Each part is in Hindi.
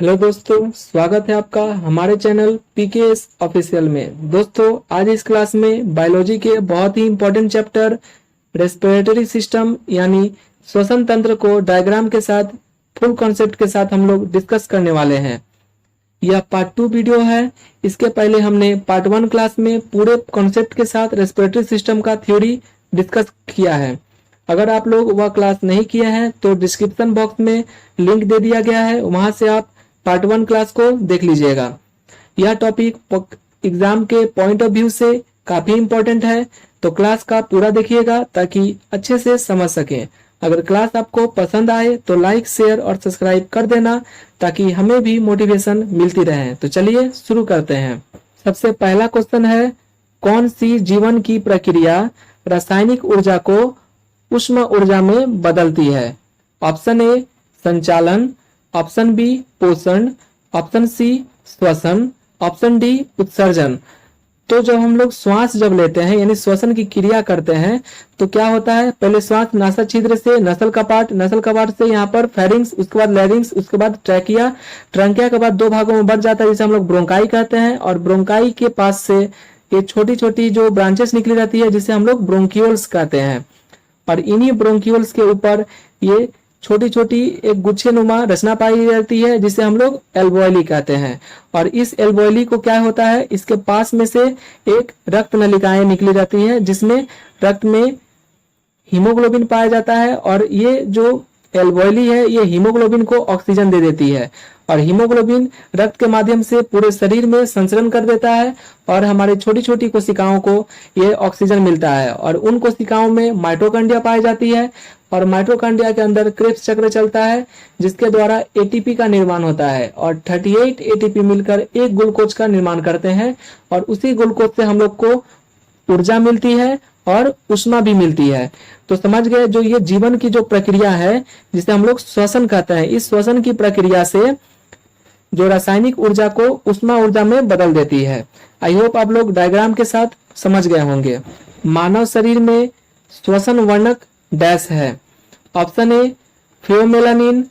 हेलो दोस्तों, स्वागत है आपका हमारे चैनल पीकेएस ऑफिशियल में। दोस्तों, आज इस क्लास में बायोलॉजी के बहुत ही इंपॉर्टेंट चैप्टर रेस्पिरेटरी सिस्टम यानी श्वसन तंत्र को डायग्राम के साथ फुल कॉन्सेप्ट के साथ हम लोग डिस्कस करने वाले हैं। यह पार्ट 2 वीडियो है। इसके पहले हमने पार्ट 1 क्लास में पूरे कॉन्सेप्ट के साथ रेस्पिरेटरी सिस्टम का थ्योरी डिस्कस किया है। अगर आप लोग वह क्लास नहीं किए हैं तो डिस्क्रिप्शन बॉक्स में लिंक दे दिया गया है, वहां से आप पार्ट 1 क्लास को देख लीजिएगा। यह टॉपिक एग्जाम के पॉइंट ऑफ व्यू से काफी इंपॉर्टेंट है, तो क्लास का पूरा देखिएगा ताकि अच्छे से समझ सकें। अगर क्लास आपको पसंद आए तो लाइक, शेयर और सब्सक्राइब कर देना ताकि हमें भी मोटिवेशन मिलती रहे। तो चलिए शुरू करते हैं। सबसे पहला क्वेश्चन है, कौन सी जीवन की प्रक्रिया रासायनिक ऊर्जा को उष्मा ऊर्जा में बदलती है? ऑप्शन ए संचालन, ऑप्शन बी पोषण, ऑप्शन सी श्वसन, ऑप्शन डी उत्सर्जन। तो जब हम लोग श्वास जब लेते हैं यानी श्वसन की क्रिया करते हैं तो क्या होता है, पहले श्वास नासा छिद्र से नसल कपाट से यहाँ पर फेरिंग्स, उसके बाद लैरिंग्स, उसके बाद ट्रैकिया, ट्रंकिया के बाद दो भागों में बढ़ जाता है जिसे हम लोग ब्रोंकाई कहते हैं। और ब्रोंकाई के पास से ये छोटी छोटी जो ब्रांचेस निकली रहती है जिसे हम लोग ब्रोंक्यूल्स कहते हैं। और इन्हीं ब्रोंक्यूल्स के ऊपर ये छोटी छोटी एक गुच्छे नुमा रचना पाई जाती है जिसे हम लोग एल्वोयली कहते हैं। और इस एल्वोयली को क्या होता है, इसके पास में से एक रक्त नलिकाएं निकली जाती है जिसमें रक्त में हीमोग्लोबिन पाया जाता है। और ये जो एल्वोयली है ये हीमोग्लोबिन को ऑक्सीजन दे देती है और हीमोग्लोबिन रक्त के माध्यम से पूरे शरीर में संचरण कर देता है और हमारे छोटी छोटी कोशिकाओं को ये ऑक्सीजन मिलता है। और उन कोशिकाओं में माइटोकॉन्ड्रिया पाई जाती है और माइटोकॉन्ड्रिया के अंदर क्रेब्स चक्र चलता है जिसके द्वारा एटीपी का निर्माण होता है और 38 एटीपी मिलकर एक ग्लूकोज का निर्माण करते हैं और उसी ग्लूकोज से हम लोग को ऊर्जा मिलती है और ऊष्मा भी मिलती है। तो समझ गए, जो ये जीवन की जो प्रक्रिया है जिसे हम लोग श्वसन कहते हैं, इस श्वसन की प्रक्रिया से जो रासायनिक ऊर्जा को ऊष्मा ऊर्जा में बदल देती है। आई होप आप लोग डायग्राम के साथ समझ गए होंगे। मानव शरीर में श्वसन वर्णक डैश है। Option A pheomelanin,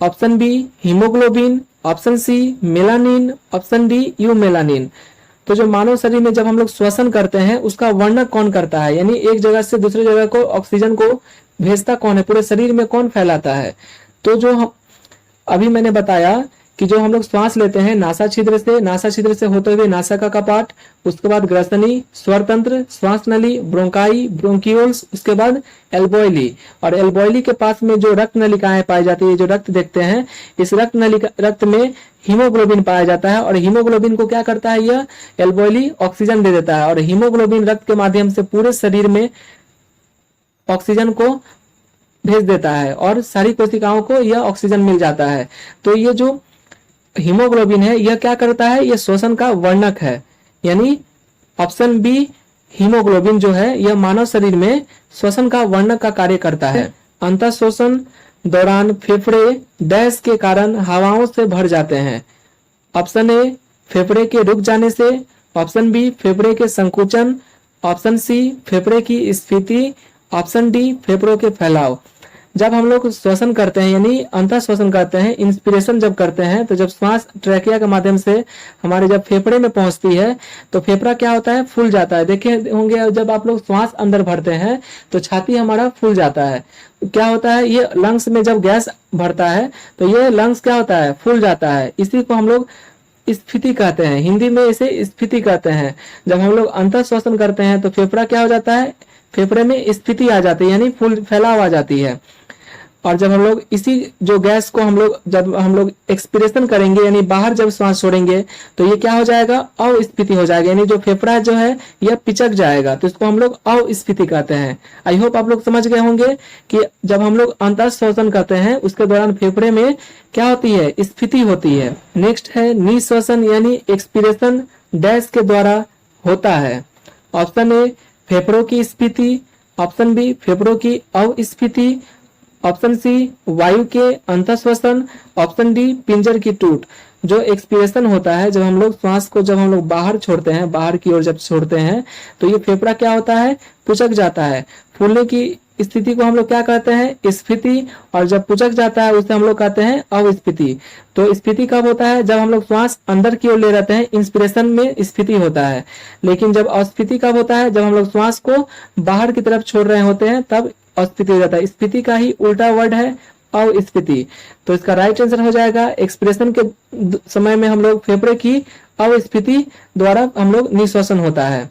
option B haemoglobin, option C melanin, option D eumelanin. तो जो मानव शरीर में जब हम लोग श्वसन करते हैं उसका वर्णक कौन करता है, यानी एक जगह से दूसरी जगह को ऑक्सीजन को भेजता कौन है, पूरे शरीर में कौन फैलाता है? तो जो हम अभी मैंने बताया कि जो हम लोग श्वास लेते हैं नासा छिद्र से होते हुए नासा का कपाट, उसके बाद ग्रसनी, स्वर तंत्र, श्वास नली, ब्रोंकाई, ब्रोंक्यूल्स, उसके बाद एल्वोयली। और एल्वोयली के पास में जो रक्त नलिकाएं पाई जाती है, जो रक्त देखते हैं, इस रक्त में हीमोग्लोबिन पाया जाता है और हीमोग्लोबिन को क्या करता है, यह एल्वोयली ऑक्सीजन दे देता है और हीमोग्लोबिन रक्त के माध्यम से पूरे शरीर में ऑक्सीजन को भेज देता है और सारी कोशिकाओं को यह ऑक्सीजन मिल जाता है। तो ये जो हीमोग्लोबिन है यह क्या करता है, यह श्वसन का वर्णक है। यानी ऑप्शन बी हीमोग्लोबिन जो है यह मानव शरीर में श्वसन का वर्णक का कार्य करता है। अंतः श्वसन दौरान फेफड़े डैश के कारण हवाओं से भर जाते हैं। ऑप्शन ए फेफड़े के रुक जाने से, ऑप्शन बी फेफड़े के संकुचन, ऑप्शन सी फेफड़े की स्फीति, ऑप्शन डी फेफड़ों के फैलाव। जब हम लोग श्वसन करते हैं यानी अंतः श्वसन करते हैं, इंस्पिरेशन जब करते हैं, तो जब श्वास ट्रैकिया के माध्यम से हमारे जब फेफड़े में पहुंचती है तो फेफड़ा क्या होता है, फूल जाता है। देखे होंगे जब आप लोग श्वास अंदर भरते हैं तो छाती हमारा फूल जाता है। क्या होता है, ये लंग्स में जब गैस भरता है तो ये लंग्स क्या होता है, फूल जाता है। इसी को हम लोग स्फीति कहते हैं, हिंदी में इसे स्फीति कहते हैं। जब हम लोग अंतः श्वसन करते हैं तो फेफड़ा क्या हो जाता है, फेफड़े में स्फीति आ जाती है यानी फूल फैलाव आ जाती है। और जब हम लोग इसी जो गैस को जब हम लोग एक्सपिरेशन करेंगे यानी बाहर जब श्वास छोड़ेंगे तो ये क्या हो जाएगा, अस्फीति हो जाएगा, यानी जो फेफड़ा जो है यह पिचक जाएगा, तो इसको हम लोग अस्फीति कहते हैं। आई होप आप लोग समझ गए होंगे कि जब हम लोग अंतः श्वसन करते हैं उसके दौरान फेफड़े में क्या होती है, स्फीति होती है। नेक्स्ट है निश्वसन यानी एक्सपिरेशन डैश के द्वारा होता है। ऑप्शन ए फेफड़ों की स्फीति, ऑप्शन बी फेफड़ों की अस्फीति, ऑप्शन सी वायु के अंतःश्वसन, ऑप्शन डी पिंजर की टूट। जो एक्सपिरेशन होता है जब हम लोग श्वास को जब हम लोग बाहर छोड़ते हैं, बाहर की ओर जब छोड़ते हैं तो ये फेफड़ा क्या होता है, पुचक जाता है, फूलने की स्थिति को हम लोग क्या कहते हैं, स्फीति, और जब पुचक जाता है उसे हम लोग कहते हैं अविस्फीति। तो स्फीति कब होता है, जब हम लोग श्वास अंदर की ओर ले रहते हैं, इंस्पिरेशन में स्फीति होता है। लेकिन जब अस्फीति कब होता है, जब हम लोग श्वास को बाहर की तरफ छोड़ रहे होते हैं तब अस्फीति हो जाता है। स्फीति का ही उल्टा वर्ड है अविस्फीति। तो इसका राइट आंसर हो जाएगा, एक्सप्रेशन के समय में हम लोग फेफड़े की अविस्फीति द्वारा हम लोग निश्वसन होता है।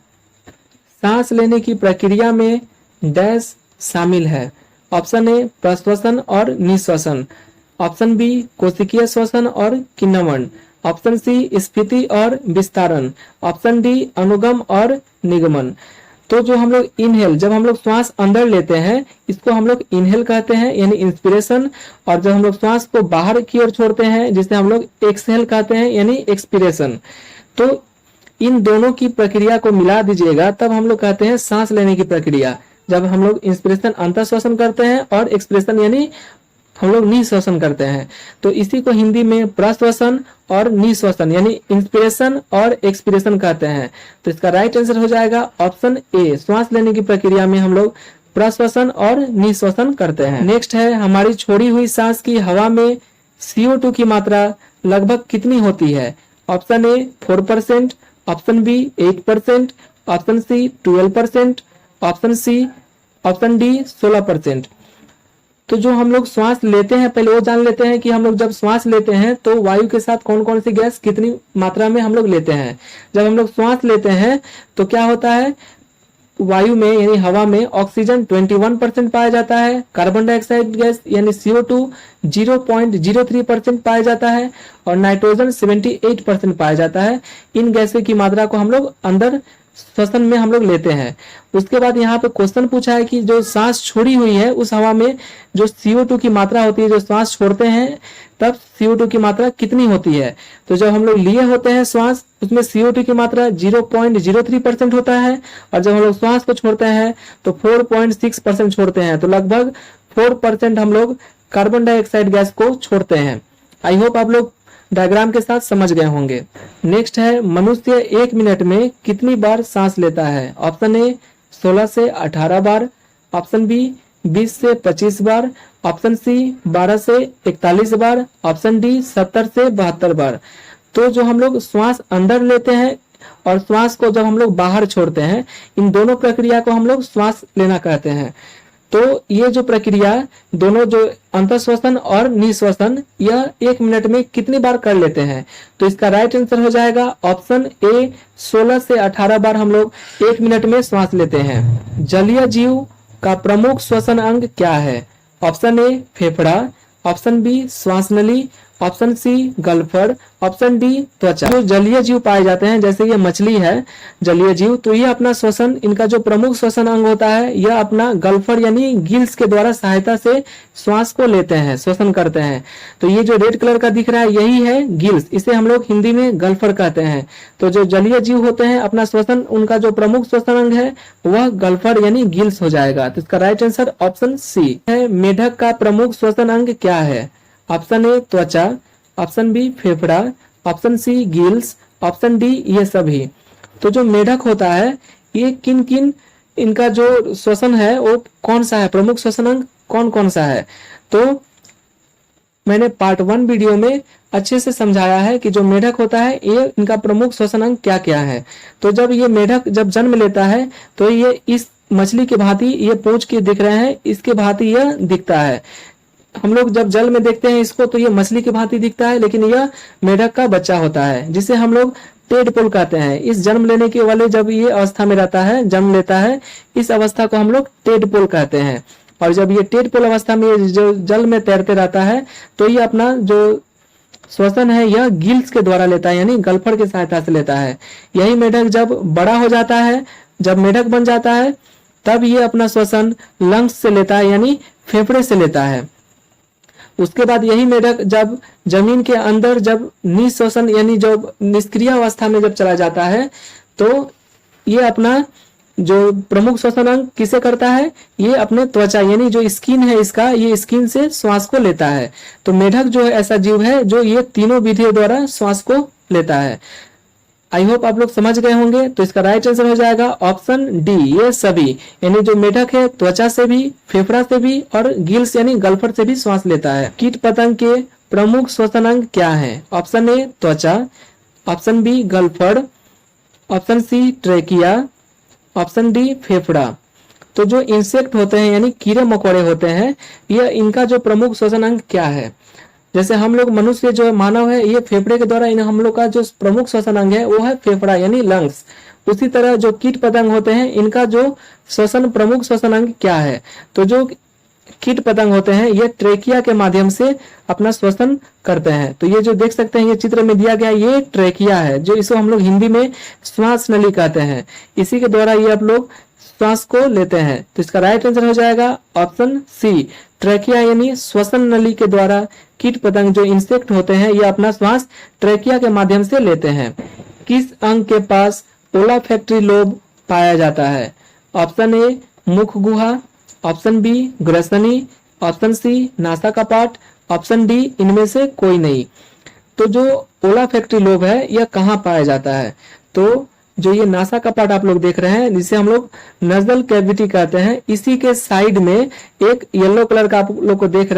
सांस लेने की प्रक्रिया में डैश शामिल है। ऑप्शन ए प्रश्वसन और निश्वसन, ऑप्शन बी कोशिकीय श्वसन और किण्वन, ऑप्शन सी स्फीति और विस्तारण, ऑप्शन डी अनुगम और निगमन। तो जो हम लोग इनहेल, जब हम लोग श्वास अंदर लेते हैं इसको हम लोग इनहेल कहते हैं यानी इंस्पिरेशन, और जब हम लोग श्वास को बाहर की ओर छोड़ते हैं जिसे हम लोग एक्सहेल कहते हैं यानी एक्सपिरेशन। तो इन दोनों की प्रक्रिया को मिला दीजिएगा तब हम लोग कहते हैं सांस लेने की प्रक्रिया। जब हम लोग इंस्पिरेशन अंतःश्वसन करते हैं और एक्सप्रेशन यानी हम लोग निश्वसन करते हैं, तो इसी को हिंदी में प्रश्वसन और निश्वसन यानी इंस्पिरेशन और एक्सपिरेशन कहते हैं। तो इसका राइट आंसर हो जाएगा ऑप्शन ए, श्वास लेने की प्रक्रिया में हम लोग प्रश्वसन और निश्वसन करते हैं। नेक्स्ट है, हमारी छोड़ी हुई सांस की हवा में CO2 की मात्रा लगभग कितनी होती है। Option A 4%, option B 8%, option C 12%, option D 16%। तो जो हम लोग श्वास लेते हैं पहले वो जान लेते हैं कि हम लोग जब श्वास लेते हैं तो वायु के साथ कौन कौन सी गैस कितनी मात्रा में हम लोग लेते हैं। जब हम लोग श्वास लेते हैं तो क्या होता है, वायु में यानी हवा में ऑक्सीजन 21% पाया जाता है, कार्बन डाइऑक्साइड गैस यानी CO2 0.03% पाया जाता है और नाइट्रोजन 78% पाया जाता है। इन गैसों की मात्रा को हम लोग अंदर श्वसन में हम लोग लेते हैं। उसके बाद यहाँ पे क्वेश्चन पूछा है कि जो सांस छोड़ी हुई है उस हवा में जो CO2 की मात्रा होती है, जो श्वास छोड़ते हैं तब CO2 की मात्रा कितनी होती है। तो जब हम लोग लिए होते हैं श्वास उसमें CO2 की मात्रा 0.03% होता है और जब हम लोग श्वास को छोड़ते हैं तो 4.6% छोड़ते हैं। तो लगभग 4% हम लोग कार्बन डाइऑक्साइड गैस को छोड़ते हैं। आई होप आप लोग डायग्राम के साथ समझ गए होंगे। नेक्स्ट है, मनुष्य 1 मिनट में कितनी बार सांस लेता है। ऑप्शन ए 16 से 18 बार, ऑप्शन बी 20 से 25 बार, ऑप्शन सी 12 से 41 बार, ऑप्शन डी 70 से 72 बार। तो जो हम लोग श्वास अंदर लेते हैं और श्वास को जब हम लोग बाहर छोड़ते हैं, इन दोनों प्रक्रिया को हम लोग श्वास लेना कहते हैं। तो ये जो प्रक्रिया दोनों जो अंतःश्वसन और निश्वसन यह 1 मिनट में कितनी बार कर लेते हैं। तो इसका राइट आंसर हो जाएगा ऑप्शन ए 16 से 18 बार हम लोग 1 मिनट में श्वास लेते हैं। जलीय जीव का प्रमुख श्वसन अंग क्या है। ऑप्शन ए फेफड़ा, ऑप्शन बी श्वास नली, ऑप्शन सी गलफड़, ऑप्शन डी त्वचा। जो जलीय जीव पाए जाते हैं जैसे ये मछली है जलीय जीव, तो ये अपना श्वसन, इनका जो प्रमुख श्वसन अंग होता है यह अपना गलफड़ यानी गिल्स के द्वारा सहायता से श्वास को लेते हैं, श्वसन करते हैं। तो ये जो रेड कलर का दिख रहा है यही है गिल्स, इसे हम लोग हिंदी में गलफड़ कहते हैं। तो जो जलीय जीव होते हैं अपना श्वसन, उनका जो प्रमुख श्वसन अंग है वह गलफड़ यानी गिल्स हो जाएगा। तो इसका राइट आंसर ऑप्शन सी है। मेढक का प्रमुख श्वसन अंग क्या है। ऑप्शन ए त्वचा, ऑप्शन बी फेफड़ा, option C gills, option D ये सभी। तो जो मेढक होता है ये किन किन इनका जो श्वसन है वो कौन सा है, प्रमुख श्वसन अंग कौन कौन सा है। तो मैंने पार्ट 1 वीडियो में अच्छे से समझाया है कि जो मेढक होता है ये इनका प्रमुख श्वसन अंग क्या क्या है। तो जब ये मेढक जब जन्म लेता है तो ये इस मछली के भांति ये पूंछ के दिख रहे हैं, इसके भांति यह दिखता है। हम लोग जब जल में देखते हैं इसको तो ये मछली की भांति दिखता है, लेकिन यह मेढक का बच्चा होता है जिसे हम लोग टेडपोल कहते हैं। इस जन्म लेने के वाले जब ये अवस्था में रहता है, जन्म लेता है, इस अवस्था को हम लोग टेडपोल कहते हैं। और जब ये टेडपोल अवस्था में जो जल में तैरते रहता है तो ये अपना जो श्वसन है यह गिल्स के द्वारा लेता है यानी गलफड़ की सहायता से लेता है। यही मेढक जब बड़ा हो जाता है, जब मेढक बन जाता है, तब ये अपना श्वसन लंग्स से लेता है यानी फेफड़े से लेता है। उसके बाद यही मेढक जब जमीन के अंदर जब निश्वसन यानी जब निष्क्रिय अवस्था में जब चला जाता है तो ये अपना जो प्रमुख श्वसन अंग किसे करता है, ये अपने त्वचा यानी जो स्किन है इसका, ये स्किन से श्वास को लेता है। तो मेढक जो है ऐसा जीव है जो ये तीनों विधियों द्वारा श्वास को लेता है। आई होप आप लोग समझ गए होंगे। तो इसका राइट आंसर हो जाएगा ऑप्शन डी, ये सभी, यानी जो मेढक है त्वचा से भी, फेफड़ा से भी और गिल्स यानी गलफर से भी श्वास लेता है। कीट पतंग के प्रमुख श्वसन अंग क्या है? ऑप्शन ए त्वचा, ऑप्शन बी गलफड़, option C trachea, option D फेफड़ा। तो जो इंसेक्ट होते हैं यानी कीड़े मकोड़े होते हैं, ये इनका जो प्रमुख श्वसन अंग क्या है? जैसे हम लोग मनुष्य जो मानव है, ये फेफड़े के द्वारा इन हम लोग का जो प्रमुख श्वसन अंग है वो है फेफड़ा यानी लंग्स। उसी तरह जो कीट पतंग होते हैं इनका जो प्रमुख श्वसन अंग क्या है? तो जो कीट पतंग होते हैं ये ट्रेकिया के माध्यम से अपना श्वसन करते हैं। तो ये जो देख सकते हैं ये चित्र में दिया गया, ये ट्रेकिया है, जो इसको हम लोग हिंदी में श्वास नली कहते हैं। इसी के द्वारा ये आप लोग श्वास को लेते हैं। तो इसका राइट आंसर हो जाएगा ऑप्शन सी, ट्रेकिया यानी श्वसन नली के द्वारा कीट पतंग जो इंसेक्ट होते हैं ये अपना श्वास ट्रेकिया के माध्यम से लेते हैं। किस अंग के पास ओलाफैक्टरी लोब पाया जाता है? ऑप्शन ए मुख गुहा, ऑप्शन बी ग्रसनी, ऑप्शन सी नासा कपाट, ऑप्शन डी इनमें से कोई नहीं। तो जो ओलाफैक्टरी लोब है यह कहाँ पाया जाता है? तो जो ये नासा कपाट आप लोग देख रहे हैं जिसे हम लोग नजल कैविटी कहते हैं, इसी के साइड में एक येलो कलर का आप लोग को दिख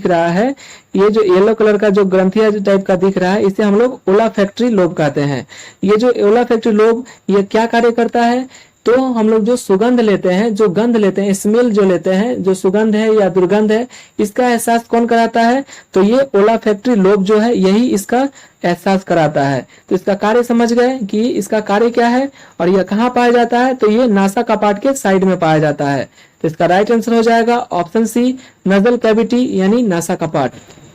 रहा है। ये जो येलो कलर का जो ग्रंथिया टाइप का दिख रहा है इसे हम लोग ओलाफैक्टरी लोब कहते हैं। ये जो ओलाफैक्टरी लोब ये क्या कार्य करता है? तो हम लोग जो सुगंध लेते हैं, जो गंध लेते हैं, स्मेल जो लेते हैं, जो सुगंध है या दुर्गंध है, इसका एहसास कौन कराता है? तो ये ओलाफैक्टरी लोब जो है यही इसका एहसास कराता है। तो इसका कार्य समझ गए कि इसका कार्य क्या है और यह कहाँ पाया जाता है? तो ये नासा कपाट के साइड में पाया जाता है। तो इसका राइट आंसर हो जाएगा ऑप्शन सी, नजल कैविटी यानी नासा कपाट।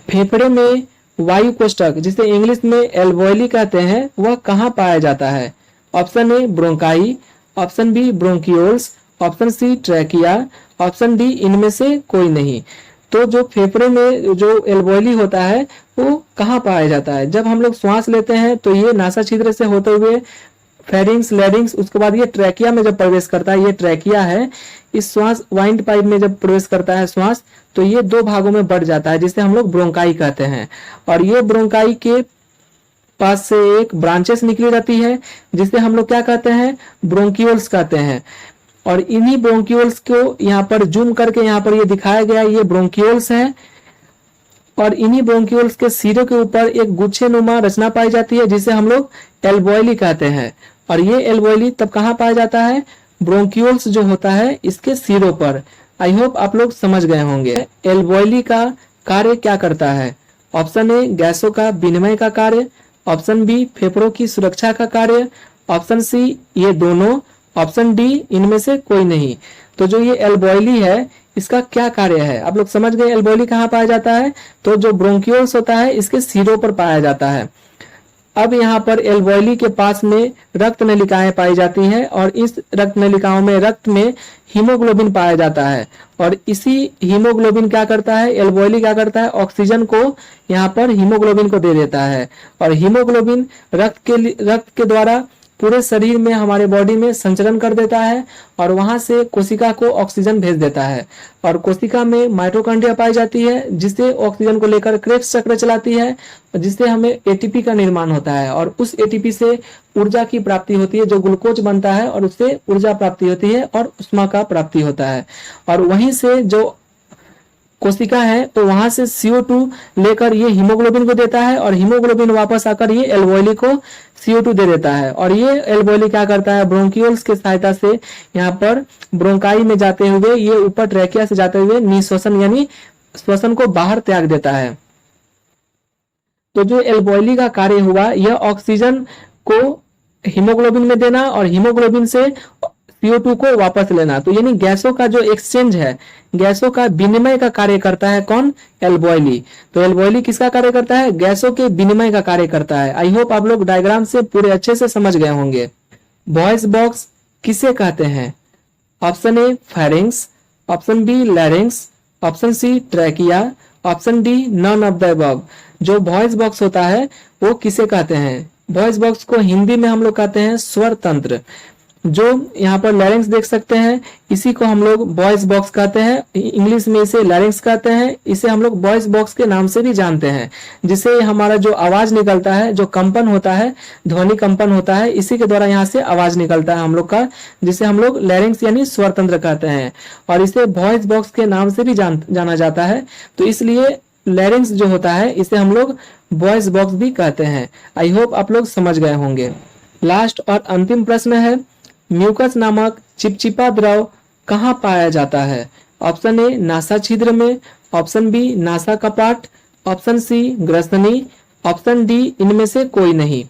फेफड़े में वायु कोष्ठक जिसे इंग्लिश में एल्वोयली कहते हैं वह कहाँ पाया जाता है? Option A bronchi, option B bronchioles, option C trachea, option D इनमें से कोई नहीं। तो जो फेफड़े में जो एल्वोयली होता है वो कहाँ पाया जाता है? जब हम लोग श्वास लेते हैं तो ये नासा छिद्र से होते हुए फेरिंग्स, लैरिंग्स, उसके बाद ये ट्रैकिया में जब प्रवेश करता है, ये ट्रैकिया है, इस श्वास वाइंड पाइप में जब प्रवेश करता है श्वास तो ये दो भागों में बढ़ जाता है जिसे हम लोग ब्रोंकाई कहते हैं। और ये ब्रोंकाई के पास से एक ब्रांचेस निकली रहती है जिसे हम लोग क्या कहते हैं? ब्रोंकियोल्स कहते हैं। और इन्हीं ब्रोंकियोल्स को यहाँ पर जूम करके यहाँ पर ये दिखाया गया, ये ब्रोंकियोल्स है। और इन्हीं ब्रोंकियोल्स के सिरे के ऊपर एक गुच्छे नुमा रचना पाई जाती है जिसे हम लोग एल्वोयली कहते हैं। और ये एल्वोयली तब कहाँ पाया जाता है? ब्रोंकियोल्स जो होता है इसके सिरों पर। आई होप आप लोग समझ गए होंगे। एल्वोयली का कार्य क्या करता है? ऑप्शन ए गैसों का विनिमय का कार्य, ऑप्शन बी फेफड़ों की सुरक्षा का कार्य, ऑप्शन सी ये दोनों, ऑप्शन डी इनमें से कोई नहीं। तो जो ये एल्वोयली है इसका क्या कार्य है? आप लोग समझ गए एल्वोयली कहाँ पाया जाता है? तो जो ब्रोंकियोल्स होता है इसके सिरों पर पाया जाता है। अब यहाँ पर एल्वोयली के पास में रक्त नलिकाएं पाई जाती हैं और इस रक्त नलिकाओं में रक्त में हीमोग्लोबिन पाया जाता है। और इसी हीमोग्लोबिन क्या करता है? एल्वोयली क्या करता है? ऑक्सीजन को यहाँ पर हीमोग्लोबिन को दे देता है। और हीमोग्लोबिन रक्त के द्वारा पूरे शरीर में हमारे बॉडी में संचरण कर देता है और वहां से कोशिका को ऑक्सीजन भेज देता है। और कोशिका में माइटोकॉन्ड्रिया पाई जाती है जिससे ऑक्सीजन को लेकर क्रेब्स चक्र चलाती है, जिससे हमें एटीपी का निर्माण होता है और उस एटीपी से ऊर्जा की प्राप्ति होती है, जो ग्लूकोज बनता है और उससे ऊर्जा प्राप्ति होती है और उष्मा का प्राप्ति होता है। और वहीं से जो कोशिका है तो वहां से CO2 लेकर ये हीमोग्लोबिन को देता है और हीमोग्लोबिन वापस आकर ये एल्वोयली को CO2 दे देता है। और ये एल्वोयली क्या करता है? ब्रोंकियोल्स के सहायता से यहाँ पर ब्रोंकाई में जाते हुए ये ऊपर ट्रैकिया से जाते हुए निःश्वसन यानी श्वसन को बाहर त्याग देता है। तो जो एल्वोयली का कार्य हुआ यह ऑक्सीजन को हीमोग्लोबिन में देना और हीमोग्लोबिन से CO2 को वापस लेना। तो यानी गैसों का जो एक्सचेंज है, गैसों का विनिमय का कार्य करता है कौन? एल्वोयली। तो एल्वोयली किसका कार्य करता है? गैसों के विनिमय का कार्य करता है। आई होप आप लोग डायग्राम से पूरे अच्छे से समझ गए होंगे। वॉइस बॉक्स किसे कहते हैं? Option A pharynx, option B larynx, option C trachea, option D none of the above. जो वॉइस बॉक्स होता है वो किसे कहते हैं? वॉइस बॉक्स को हिंदी में हम लोग कहते हैं स्वर तंत्र। जो यहाँ पर लैरिंग्स देख सकते हैं, इसी को हम लोग वॉइस बॉक्स कहते हैं, इंग्लिश में इसे लैरिंग्स कहते हैं। इसे हम लोग वॉइस बॉक्स के नाम से भी जानते हैं, जिसे हमारा जो आवाज निकलता है, जो कंपन होता है, ध्वनि कंपन होता है, इसी के द्वारा यहाँ से आवाज निकलता है हम लोग का, जिसे हम लोग लैरिंग्स यानी स्वर तंत्र कहते हैं, और इसे वॉइस बॉक्स के नाम से भी जाना जाता है। तो इसलिए लैरिंग्स जो होता है इसे हम लोग वॉइस बॉक्स भी कहते हैं। आई होप आप लोग समझ गए होंगे। लास्ट और अंतिम प्रश्न है, म्यूकस नामक चिपचिपा द्रव कहाँ पाया जाता है? ऑप्शन ए नासा छिद्र में, ऑप्शन बी नासा कपाट, ऑप्शन सी ग्रसनी, ऑप्शन डी इनमें से कोई नहीं।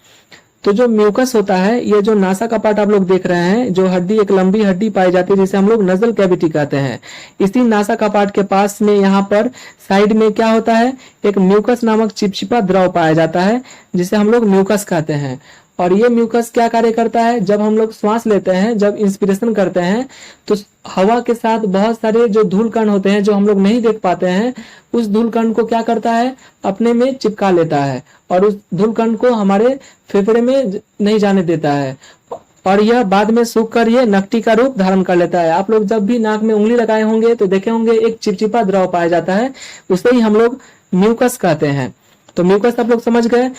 तो जो म्यूकस होता है, ये जो नासा कपाट आप लोग देख रहे हैं, जो हड्डी एक लंबी हड्डी पाई जाती है जिसे हम लोग नजल कैविटी कहते हैं, इसी नासा कपाट के पास में यहाँ पर साइड में क्या होता है, एक म्यूकस नामक चिपचिपा द्रव पाया जाता है जिसे हम लोग म्यूकस कहते हैं। और ये म्यूकस क्या कार्य करता है, जब हम लोग श्वास लेते हैं, जब इंस्पिरेशन करते हैं, तो हवा के साथ बहुत सारे जो धूल कण होते हैं जो हम लोग नहीं देख पाते हैं, उस धूल कण को क्या करता है, अपने में चिपका लेता है और उस धूल कण को हमारे फेफड़े में नहीं जाने देता है, और यह बाद में सूख कर ये नकटी का रूप धारण कर लेता है। आप लोग जब भी नाक में उंगली लगाए होंगे तो देखे होंगे एक चिपचिपा द्रव पाया जाता है, उसे ही हम लोग म्यूकस कहते हैं। तो म्यूकस आप लोग समझ गए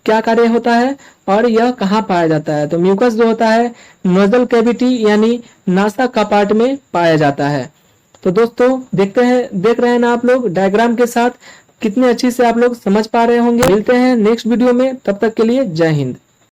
क्या कार्य होता है और यह कहाँ पाया जाता है। तो म्यूकस जो होता है नोजल कैविटी यानी नासा कपाट में पाया जाता है। तो दोस्तों देख रहे हैं ना आप लोग डायग्राम के साथ कितने अच्छी से आप लोग समझ पा रहे होंगे। मिलते हैं नेक्स्ट वीडियो में, तब तक के लिए जय हिंद।